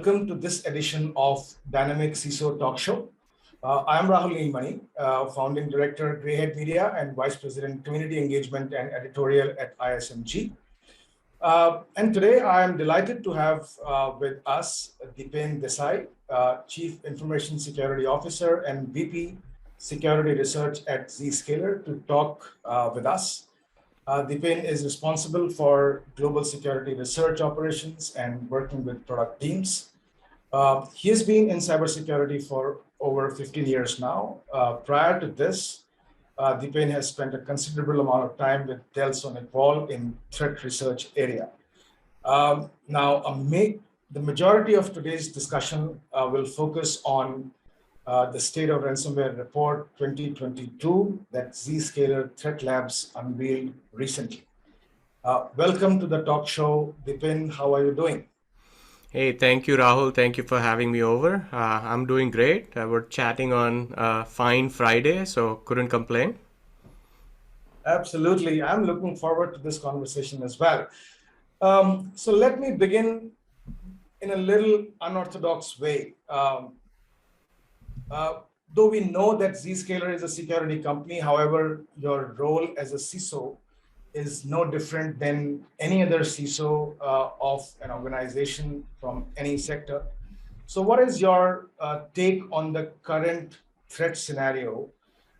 welcome to this edition of Dynamic CISO Talk Show. I'm Rahul Neelmani, Founding Director at Greyhead Media and Vice President Community Engagement and Editorial at ISMG. And today I am delighted to have with us Deepen Desai, Chief Information Security Officer and VP Security Research at Zscaler, to talk with us. Deepen is responsible for global security research operations and working with product teams. He has been in cybersecurity for over 15 years now. Prior to this, Deepen has spent a considerable amount of time with Dell Sonic in threat research area. The majority of today's discussion will focus on the State of Ransomware Report 2022 that Zscaler Threat Labs unveiled recently. Welcome to the talk show, Deepen. How are you doing? Hey, thank you, Rahul. Thank you for having me over. I'm doing great. We're chatting on a fine Friday, so couldn't complain. Absolutely. I'm looking forward to this conversation as well. So let me begin in a little unorthodox way. Though we know that Zscaler is a security company, however, your role as a CISO is no different than any other CISO of an organization from any sector. So what is your take on the current threat scenario?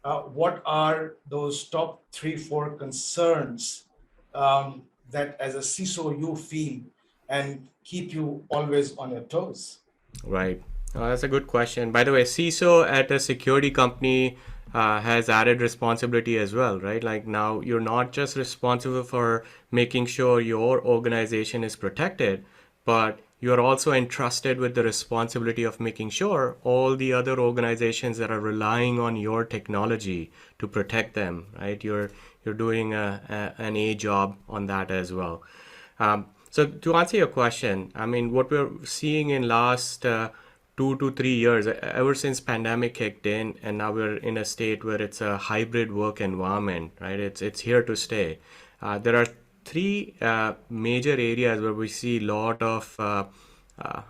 What are those top 3-4 concerns that as a CISO you feel and keep you always on your toes? Right. That's a good question. By the way, CISO at a security company has added responsibility as well, right? Like now you're not just responsible for making sure your organization is protected, but you're also entrusted with the responsibility of making sure all the other organizations that are relying on your technology to protect them, right? You're doing an A job on that as well. So to answer your question, I mean, what we're seeing in last 2 to 3 years, ever since pandemic kicked in, and now we're in a state where it's a hybrid work environment, right? It's here to stay. There are three major areas where we see a lot of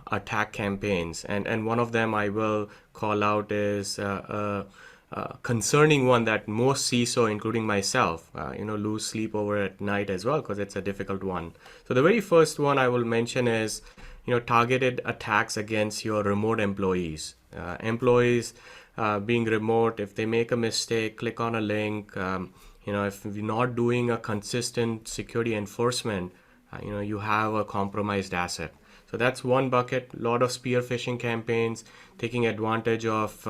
attack campaigns, and one of them I will call out is concerning one that most CISO, including myself, lose sleep over at night as well because it's a difficult one. So the very first one I will mention is targeted attacks against your remote employees. Employees being remote, if they make a mistake, click on a link, if you're not doing a consistent security enforcement, you have a compromised asset. So that's one bucket. A lot of spear phishing campaigns taking advantage of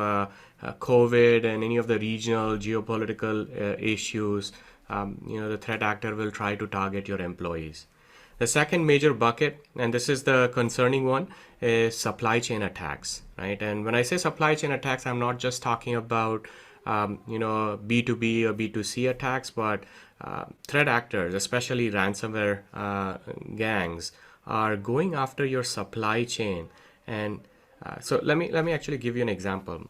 COVID and any of the regional geopolitical issues. The threat actor will try to target your employees. The second major bucket, and this is the concerning one, is supply chain attacks, right? And when I say supply chain attacks, I'm not just talking about B2B or B2C attacks, but threat actors, especially ransomware gangs, are going after your supply chain. And so let me actually give you an example.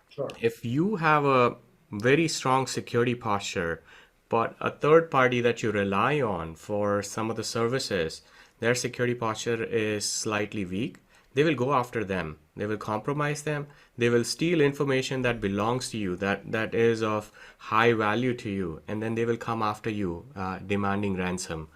Sure. If you have a very strong security posture, but a third party that you rely on for some of the services, their security posture is slightly weak, they will go after them. They will compromise them. They will steal information that belongs to you, that is of high value to you, and then they will come after you, demanding ransom.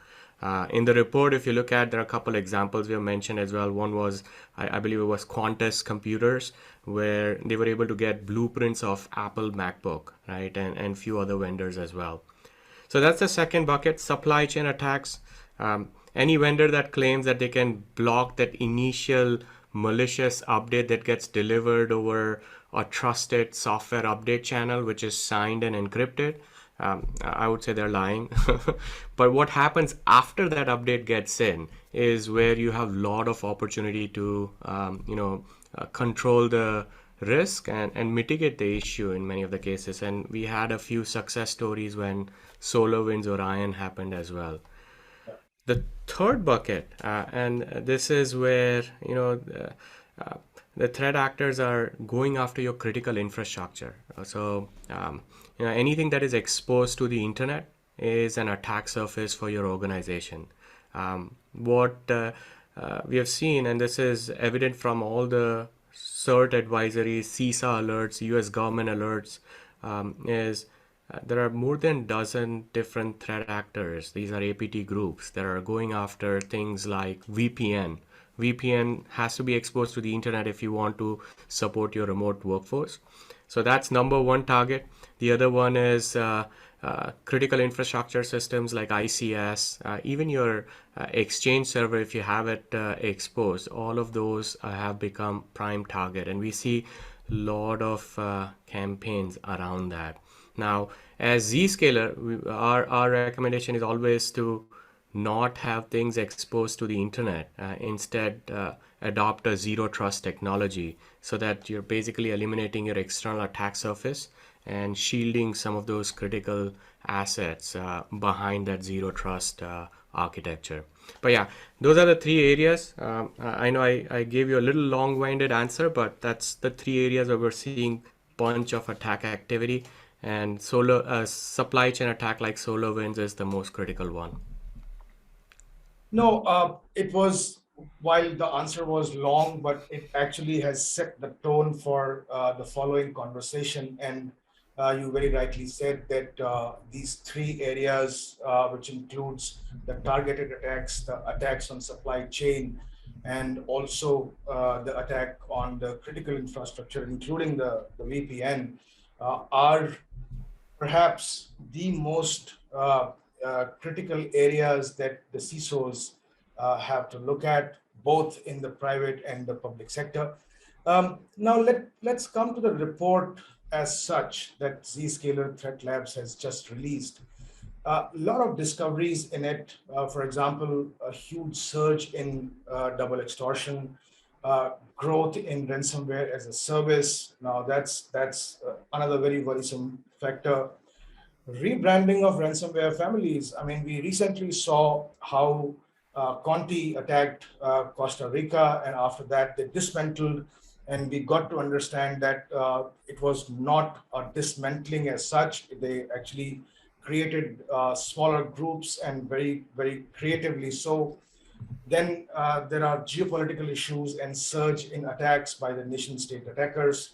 In the report, if you look at, there are a couple examples we have mentioned as well. One was, I believe it was Qantas Computers, where they were able to get blueprints of Apple MacBook, right, and few other vendors as well. So that's the second bucket, supply chain attacks. Any vendor that claims that they can block that initial malicious update that gets delivered over a trusted software update channel, which is signed and encrypted, I would say they're lying. But what happens after that update gets in is where you have a lot of opportunity to control the risk and mitigate the issue in many of the cases. And we had a few success stories when SolarWinds Orion happened as well. The third bucket, and this is where the threat actors are going after your critical infrastructure. So anything that is exposed to the internet is an attack surface for your organization. What we have seen, and this is evident from all the CERT advisories, CISA alerts, US government alerts, is there are more than a dozen different threat actors. These are APT groups that are going after things like VPN. VPN has to be exposed to the internet if you want to support your remote workforce. So that's number one target. The other one is critical infrastructure systems like ICS, even your Exchange server, if you have it exposed, all of those have become prime target. And we see a lot of campaigns around that. Now, as Zscaler, our recommendation is always to not have things exposed to the internet. Instead, adopt a zero trust technology so that you're basically eliminating your external attack surface and shielding some of those critical assets behind that zero trust architecture. But yeah, those are the three areas. I know I gave you a little long-winded answer, but that's the three areas where we're seeing bunch of attack activity, and supply chain attack like SolarWinds is the most critical one. No, it was, while the answer was long, but it actually has set the tone for the following conversation. And you very rightly said that these three areas, which includes the targeted attacks, the attacks on supply chain, and also the attack on the critical infrastructure, including the VPN, are perhaps the most critical areas that the CISOs have to look at, both in the private and the public sector. Now, let's come to the report as such that Zscaler Threat Labs has just released. A lot of discoveries in it. For example, a huge surge in double extortion, growth in ransomware as a service. Now, that's another very worrisome factor. Rebranding of ransomware families. I mean, we recently saw how Conti attacked Costa Rica, and after that they dismantled, and we got to understand that it was not a dismantling as such. They actually created smaller groups, and very, very creatively so. Then there are geopolitical issues and surge in attacks by the nation state attackers.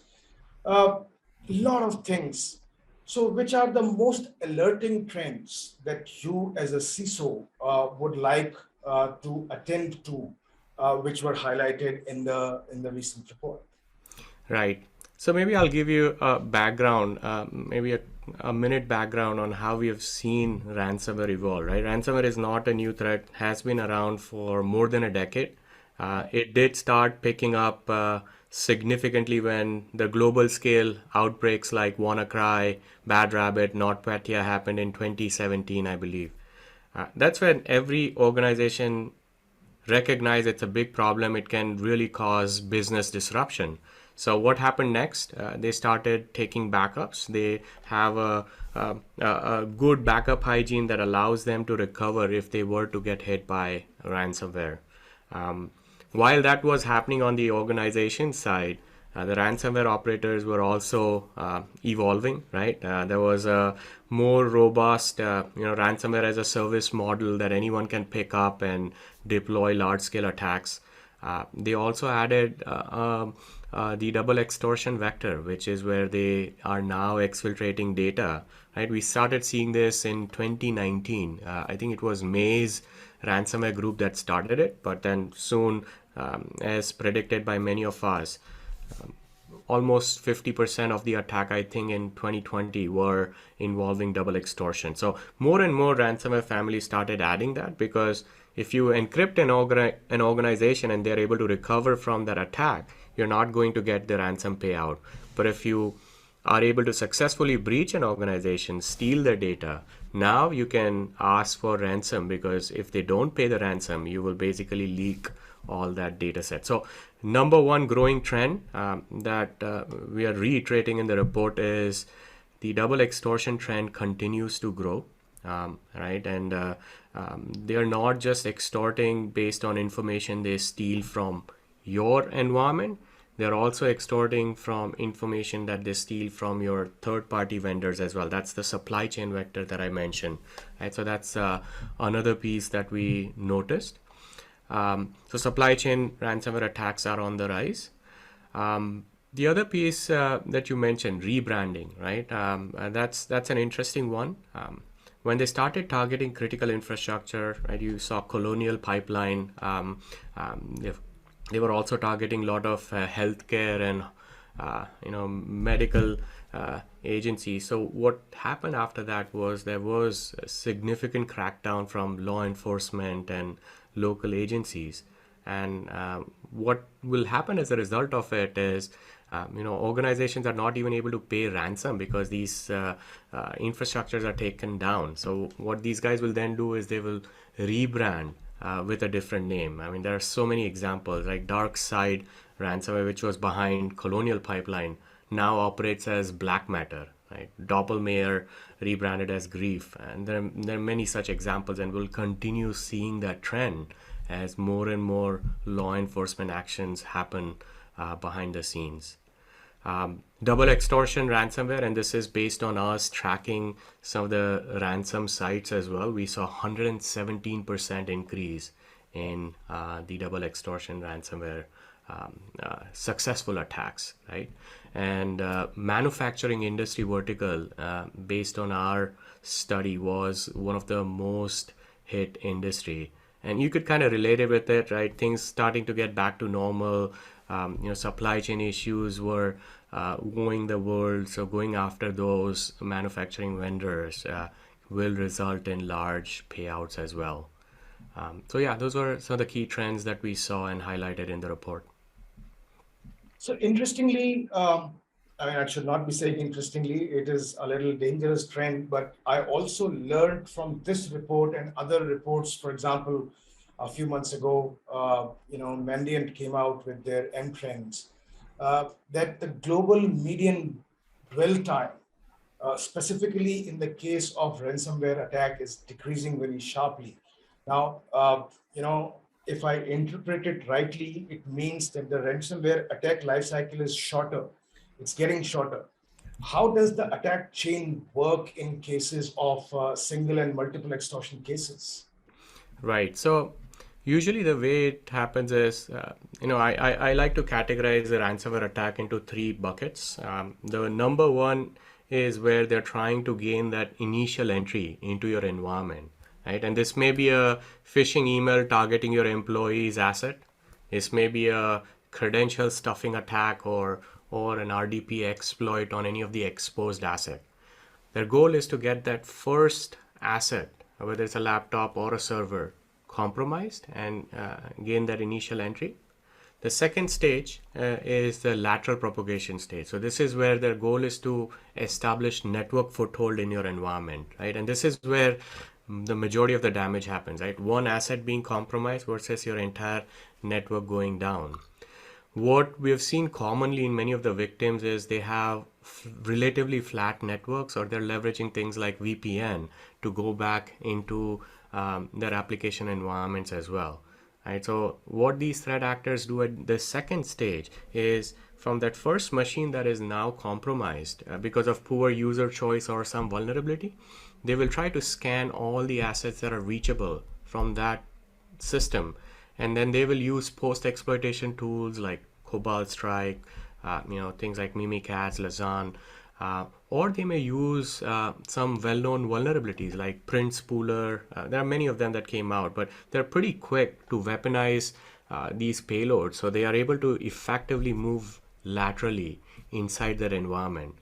A lot of things. So, which are the most alerting trends that you, as a CISO, would like to attend to, which were highlighted in the recent report? Right. So maybe I'll give you a background, maybe a minute background on how we have seen ransomware evolve, right? Ransomware is not a new threat, has been around for more than a decade. It did start picking up significantly when the global scale outbreaks like WannaCry, Bad Rabbit, NotPetya happened in 2017, I believe. That's when every organization recognized it's a big problem. It can really cause business disruption. So what happened next? They started taking backups. They have a good backup hygiene that allows them to recover if they were to get hit by ransomware. While that was happening on the organization side, the ransomware operators were also evolving, right? There was a more robust, ransomware as a service model that anyone can pick up and deploy large-scale attacks. They also added the double extortion vector, which is where they are now exfiltrating data, right? We started seeing this in 2019. I think it was May's ransomware group that started it, but then soon, as predicted by many of us, almost 50% of the attack, I think, in 2020 were involving double extortion. So more and more ransomware families started adding that, because if you encrypt an organization and they're able to recover from that attack, you're not going to get the ransom payout. But if you are able to successfully breach an organization, steal their data, now you can ask for ransom, because if they don't pay the ransom, you will basically leak all that data set. So number one growing trend that we are reiterating in the report is the double extortion trend continues to grow, right? And they are not just extorting based on information they steal from your environment. They're also extorting from information that they steal from your third-party vendors as well. That's the supply chain vector that I mentioned, right? So that's another piece that we noticed. So supply chain ransomware attacks are on the rise. The other piece that you mentioned, rebranding, right? That's an interesting one. When they started targeting critical infrastructure, right, you saw Colonial Pipeline. They were also targeting a lot of healthcare and medical agencies. So what happened after that was there was a significant crackdown from law enforcement and local agencies. And what will happen as a result of it is, organizations are not even able to pay ransom because these infrastructures are taken down. So what these guys will then do is they will rebrand with a different name. I mean, there are so many examples, like Dark Side ransomware, which was behind Colonial Pipeline, now operates as Black Matter, right? Doppelmayr rebranded as Grief. And there are many such examples, and we'll continue seeing that trend as more and more law enforcement actions happen behind the scenes. Double extortion ransomware, and this is based on us tracking some of the ransom sites as well. We saw 117% increase in the double extortion ransomware successful attacks, right? And manufacturing industry vertical, based on our study, was one of the most hit industry. And you could kind of relate it with it, right? Things starting to get back to normal. Supply chain issues were going the world. So going after those manufacturing vendors will result in large payouts as well. Those were some of the key trends that we saw and highlighted in the report. So interestingly, I should not be saying interestingly, it is a little dangerous trend, but I also learned from this report and other reports. For example, a few months ago, Mandiant came out with their M trends, that the global median dwell time, specifically in the case of ransomware attack, is decreasing very sharply. Now, if I interpret it rightly, it means that the ransomware attack lifecycle is shorter. It's getting shorter. How does the attack chain work in cases of single and multiple extortion cases? Right. So usually the way it happens is, I like to categorize the ransomware attack into three buckets. The number one is where they're trying to gain that initial entry into your environment. Right? And this may be a phishing email targeting your employee's asset. This may be a credential stuffing attack or an RDP exploit on any of the exposed asset. Their goal is to get that first asset, whether it's a laptop or a server, compromised and gain that initial entry. The second stage is the lateral propagation stage. So this is where their goal is to establish network foothold in your environment, right? And this is where the majority of the damage happens, right? One asset being compromised versus your entire network going down. What we have seen commonly in many of the victims is they have relatively flat networks, or they're leveraging things like VPN to go back into their application environments as well. Right? So what these threat actors do at the second stage is, from that first machine that is now compromised because of poor user choice or some vulnerability, they will try to scan all the assets that are reachable from that system. And then they will use post-exploitation tools like Cobalt Strike, things like Mimikatz, Lazan, or they may use some well-known vulnerabilities like Print Spooler. There are many of them that came out, but they're pretty quick to weaponize these payloads. So they are able to effectively move laterally inside their environment.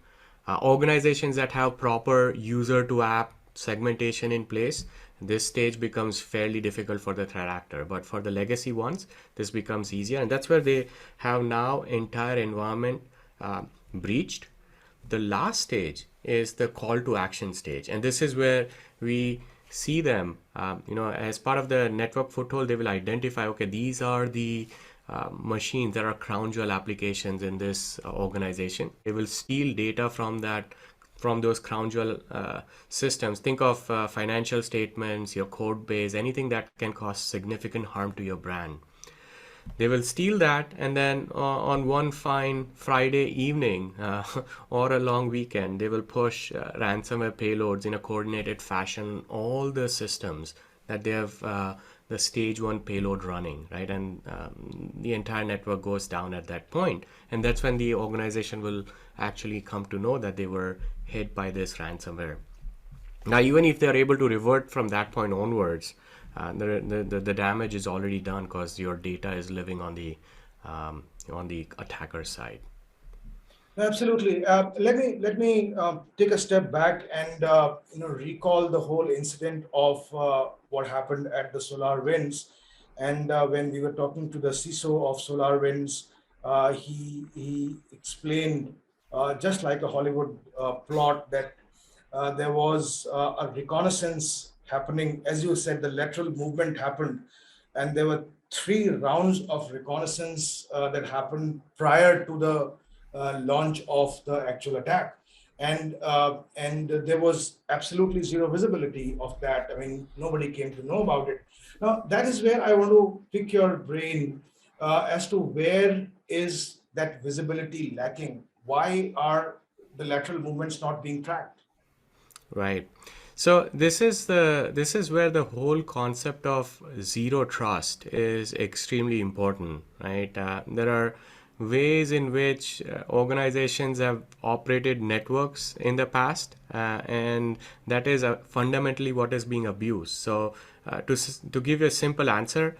Organizations that have proper user-to-app segmentation in place, this stage becomes fairly difficult for the threat actor. But for the legacy ones, this becomes easier. And that's where they have now entire environment breached. The last stage is the call to action stage. And this is where we see them, as part of the network foothold, they will identify, okay, these are the machines that are crown jewel applications in this organization. They will steal data from those crown jewel systems. Think of financial statements, your code base, anything that can cause significant harm to your brand. They will steal that, and then on one fine Friday evening or a long weekend, they will push ransomware payloads in a coordinated fashion, all the systems that they have the stage one payload running, right? And the entire network goes down at that point. And that's when the organization will actually come to know that they were hit by this ransomware. Now, even if they're able to revert from that point onwards, the damage is already done because your data is living on the attacker side. Absolutely. Let me take a step back and recall the whole incident of what happened at the SolarWinds. And when we were talking to the CISO of SolarWinds, he explained just like a Hollywood plot that there was a reconnaissance happening. As you said, the lateral movement happened, and there were 3 rounds of reconnaissance that happened prior to the launch of the actual attack. And there was absolutely zero visibility of that. I mean, nobody came to know about it. Now, that is where I want to pick your brain as to where is that visibility lacking? Why are the lateral movements not being tracked? Right. So this is where the whole concept of zero trust is extremely important, right? There are ways in which organizations have operated networks in the past, and that is fundamentally what is being abused. So to give you a simple answer,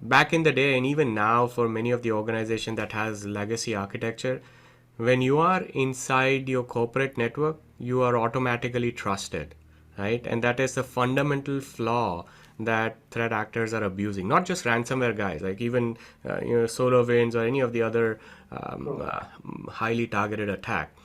back in the day and even now for many of the organization that has legacy architecture, when you are inside your corporate network, you are automatically trusted, right? And that is the fundamental flaw that threat actors are abusing. Not just ransomware guys, like even SolarWinds or any of the other highly targeted attack.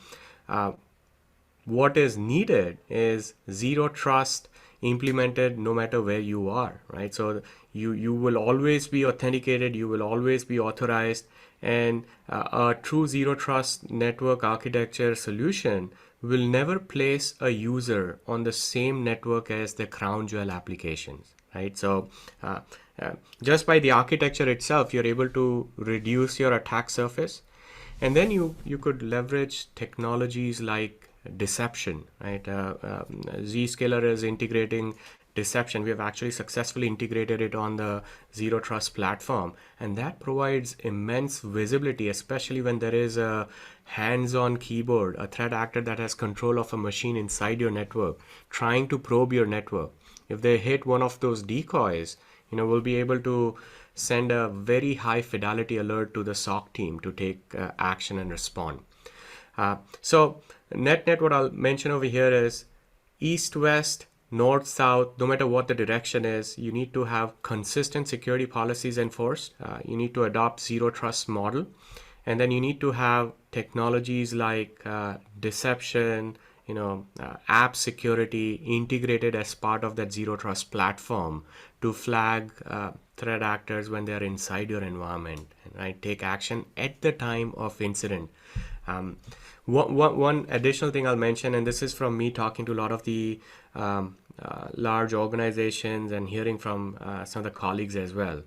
What is needed is zero trust implemented no matter where you are, right? So you will always be authenticated, you will always be authorized, and a true zero trust network architecture solution will never place a user on the same network as the crown jewel applications, right? So just by the architecture itself, you're able to reduce your attack surface, and then you could leverage technologies like deception, right? Zscaler is integrating deception. We have actually successfully integrated it on the Zero Trust platform, and that provides immense visibility, especially when there is a hands-on keyboard, a threat actor that has control of a machine inside your network, trying to probe your network. If they hit one of those decoys, we'll be able to send a very high fidelity alert to the SOC team to take action and respond. So net, what I'll mention over here is east, west, north, south, no matter what the direction is, you need to have consistent security policies enforced. You need to adopt zero trust model. And then you need to have technologies like deception, app security integrated as part of that zero trust platform to flag threat actors when they are inside your environment, right? Take action at the time of incident. One additional thing I'll mention, and this is from me talking to a lot of the large organizations and hearing from some of the colleagues as well.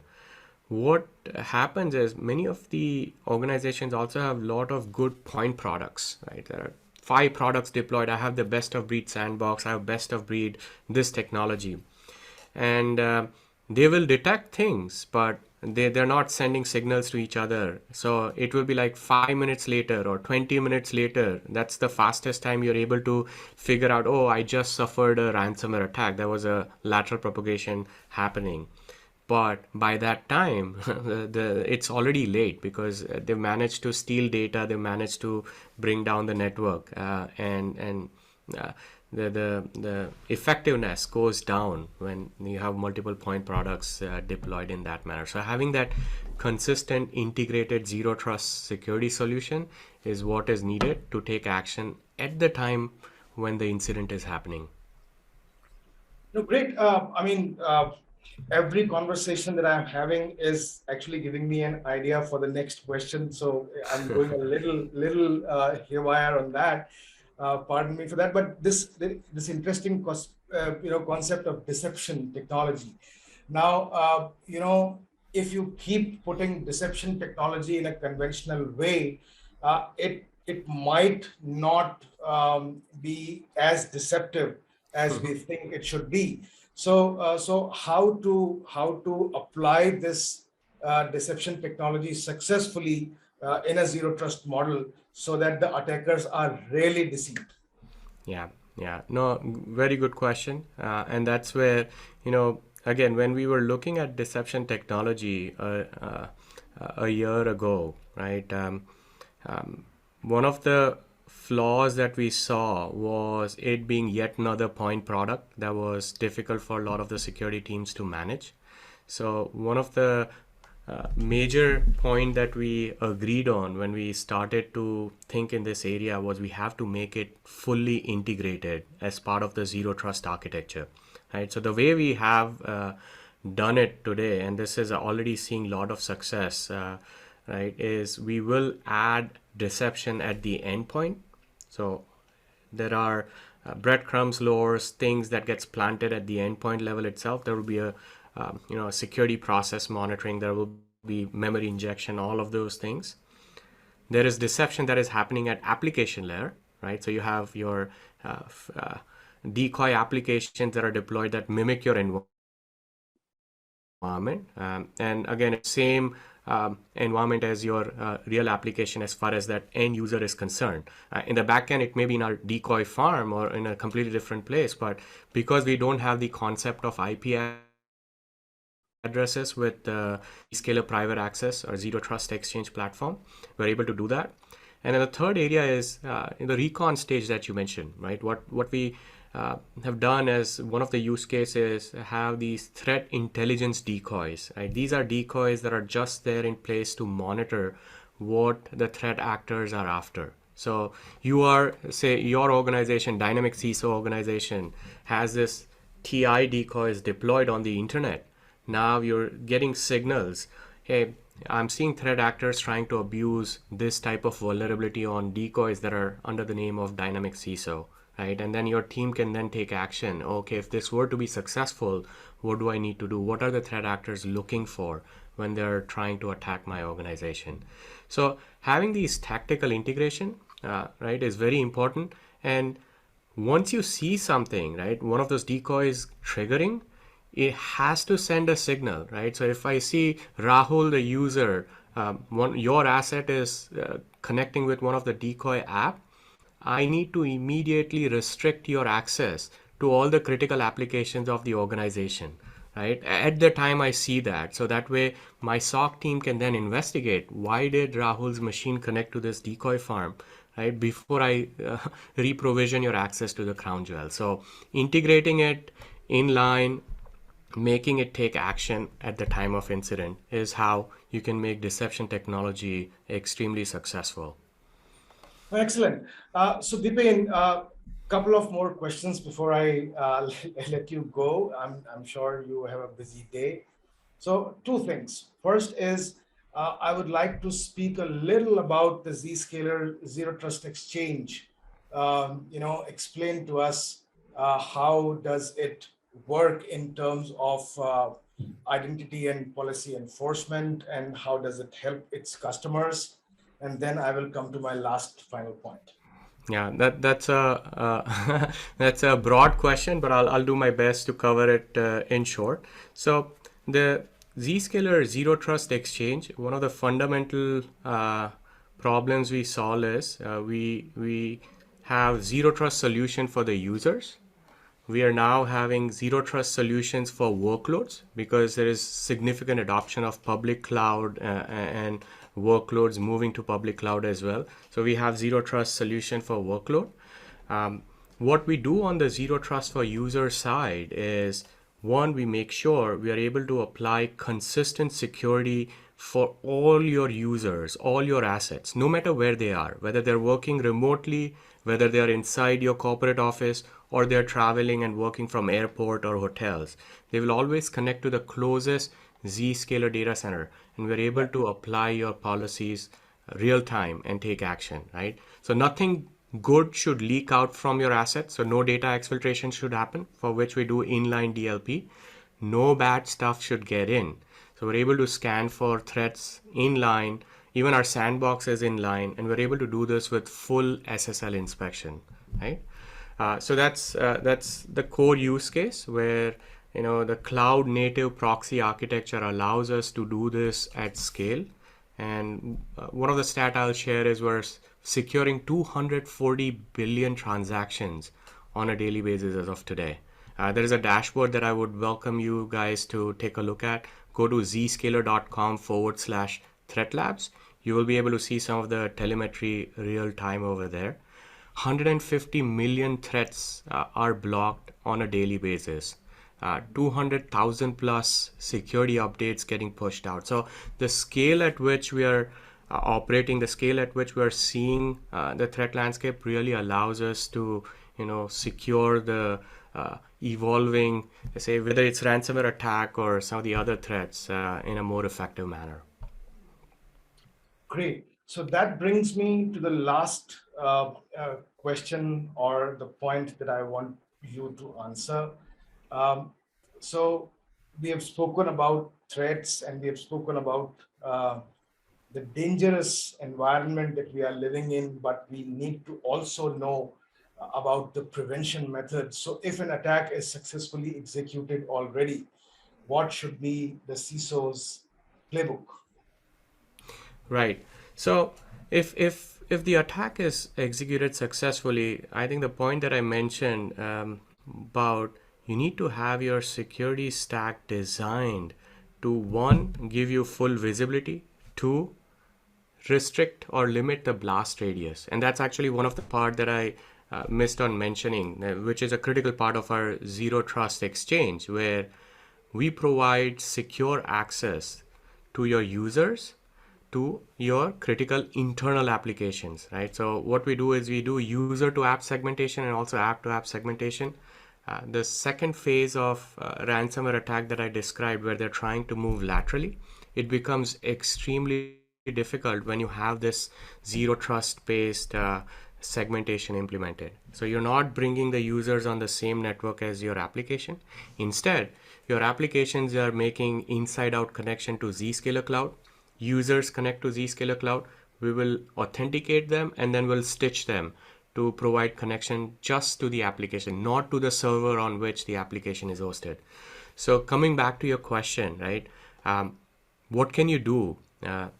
What happens is many of the organizations also have a lot of good point products, right? There are 5 products deployed. I have the best of breed sandbox. I have best of breed this technology. And they will detect things, but they're not sending signals to each other. So it will be like 5 minutes later or 20 minutes later. That's the fastest time you're able to figure out, oh, I just suffered a ransomware attack. There was a lateral propagation happening. But by that time, it's already late because they've managed to steal data, they managed to bring down the network, and the effectiveness goes down when you have multiple point products deployed in that manner. So having that consistent, integrated zero trust security solution is what is needed to take action at the time when the incident is happening. No, great. Every conversation that I'm having is actually giving me an idea for the next question. So I'm going a little haywire on that. Pardon me for that. But this interesting concept of deception technology. Now, if you keep putting deception technology in a conventional way, it might not be as deceptive as we think it should be. So how to apply this deception technology successfully in a zero trust model so that the attackers are really deceived? Yeah, yeah. No, very good question. And that's where, again, when we were looking at deception technology a year ago, right? One of the flaws that we saw was it being yet another point product that was difficult for a lot of the security teams to manage. So one of the major point that we agreed on when we started to think in this area was we have to make it fully integrated as part of the zero trust architecture, right? So the way we have done it today, and this is already seeing a lot of success, right, is we will add deception at the endpoint. So there are breadcrumbs, lures, things that gets planted at the endpoint level itself. There will be a security process monitoring. There will be memory injection, all of those things. There is deception that is happening at application layer, right? So you have your decoy applications that are deployed that mimic your environment. And again, it's same environment as your real application as far as that end user is concerned. In the backend, it may be in our decoy farm or in a completely different place, but because we don't have the concept of IP addresses with the Zscaler private access or zero trust exchange platform, we're able to do that. And then the third area is in the recon stage that you mentioned, right? What we have done as one of the use cases have these threat intelligence decoys, right? These are decoys that are just there in place to monitor what the threat actors are after. So you are, say, your organization, dynamic CISO organization, has this TI decoys deployed on the internet. Now you're getting signals. Hey, I'm seeing threat actors trying to abuse this type of vulnerability on decoys that are under the name of dynamic CISO, right? And then your team can then take action. Okay, if this were to be successful, what do I need to do? What are the threat actors looking for when they're trying to attack my organization? So having these tactical integration, right, is very important. And once you see something, right, one of those decoys triggering, it has to send a signal, right? So if I see Rahul, the user, your asset is connecting with one of the decoy app, I need to immediately restrict your access to all the critical applications of the organization, right? At the time I see that. So that way my SOC team can then investigate why did Rahul's machine connect to this decoy farm, right? Before I reprovision your access to the crown jewel. So integrating it in line, making it take action at the time of incident is how you can make deception technology extremely successful. Excellent. So Deepen, couple of more questions before I let you go. I'm sure you have a busy day. So two things. First is I would like to speak a little about the Zscaler Zero Trust Exchange. Explain to us how does it work in terms of identity and policy enforcement, and how does it help its customers? And then I will come to my last final point. Yeah, that's a that's a broad question, but I'll do my best to cover it in short. So the Zscaler Zero Trust Exchange, one of the fundamental problems we solve is we have zero trust solution for the users. We are now having zero trust solutions for workloads because there is significant adoption of public cloud and workloads moving to public cloud as well. So we have zero trust solution for workload. What we do on the zero trust for user side is, one, we make sure we are able to apply consistent security for all your users, all your assets, no matter where they are, whether they're working remotely, whether they're inside your corporate office, or they're traveling and working from airport or hotels. They will always connect to the closest Zscaler data center, and we're able to apply your policies real time and take action, right? So nothing good should leak out from your assets. So no data exfiltration should happen, for which we do inline DLP. No bad stuff should get in. So we're able to scan for threats inline. Even our sandbox is inline, and we're able to do this with full SSL inspection, right? So that's the core use case where the cloud native proxy architecture allows us to do this at scale. And one of the stat I'll share is we're securing 240 billion transactions on a daily basis as of today. There is a dashboard that I would welcome you guys to take a look at. Go to zscaler.com/threat labs. You will be able to see some of the telemetry real time over there. 150 million threats are blocked on a daily basis. 200,000 plus security updates getting pushed out. So the scale at which we are operating, the scale at which we are seeing the threat landscape really allows us to, secure the evolving, say, whether it's ransomware attack or some of the other threats in a more effective manner. Great. So that brings me to the last question or the point that I want you to answer. So we have spoken about threats and we have spoken about the dangerous environment that we are living in, but we need to also know about the prevention methods. So if an attack is successfully executed already, what should be the CISO's playbook? Right. So if the attack is executed successfully, I think the point that I mentioned about you need to have your security stack designed to, one, give you full visibility, two, restrict or limit the blast radius. And that's actually one of the part that I missed on mentioning, which is a critical part of our zero trust exchange, where we provide secure access to your users to your critical internal applications, right? So what we do is we do user to app segmentation and also app to app segmentation. The second phase of ransomware attack that I described, where they're trying to move laterally, it becomes extremely difficult when you have this zero trust based segmentation implemented. So you're not bringing the users on the same network as your application. Instead, your applications are making inside out connection to Zscaler cloud. Users connect to Zscaler cloud. We will authenticate them and then we'll stitch them to provide connection just to the application, not to the server on which the application is hosted. So coming back to your question, right? What can you do,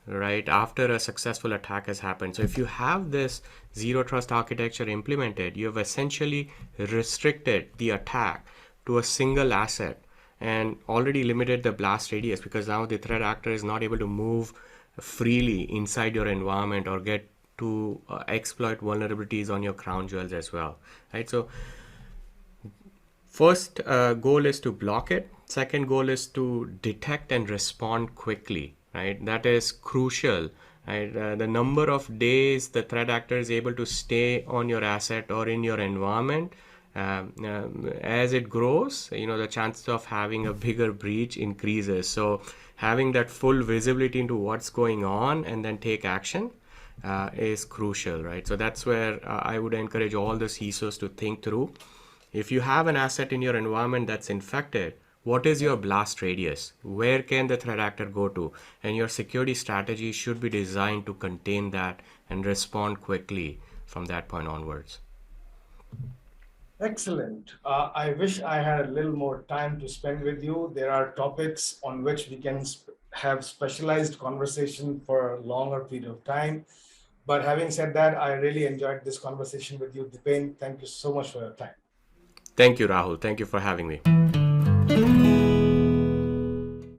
right, after a successful attack has happened? So if you have this zero trust architecture implemented, you have essentially restricted the attack to a single asset and already limited the blast radius, because now the threat actor is not able to move freely inside your environment or get to exploit vulnerabilities on your crown jewels as well, right? So first goal is to block it. Second goal is to detect and respond quickly, right? That is crucial, right? The number of days the threat actor is able to stay on your asset or in your environment, as it grows, the chances of having a bigger breach increases. So having that full visibility into what's going on and then take action is crucial, right? So that's where I would encourage all the CISOs to think through. If you have an asset in your environment that's infected, what is your blast radius? Where can the threat actor go to? And your security strategy should be designed to contain that and respond quickly from that point onwards. Excellent. I wish I had a little more time to spend with you. There are topics on which we can have specialized conversation for a longer period of time. But having said that, I really enjoyed this conversation with you, Deepen. Thank you so much for your time. Thank you, Rahul. Thank you for having me.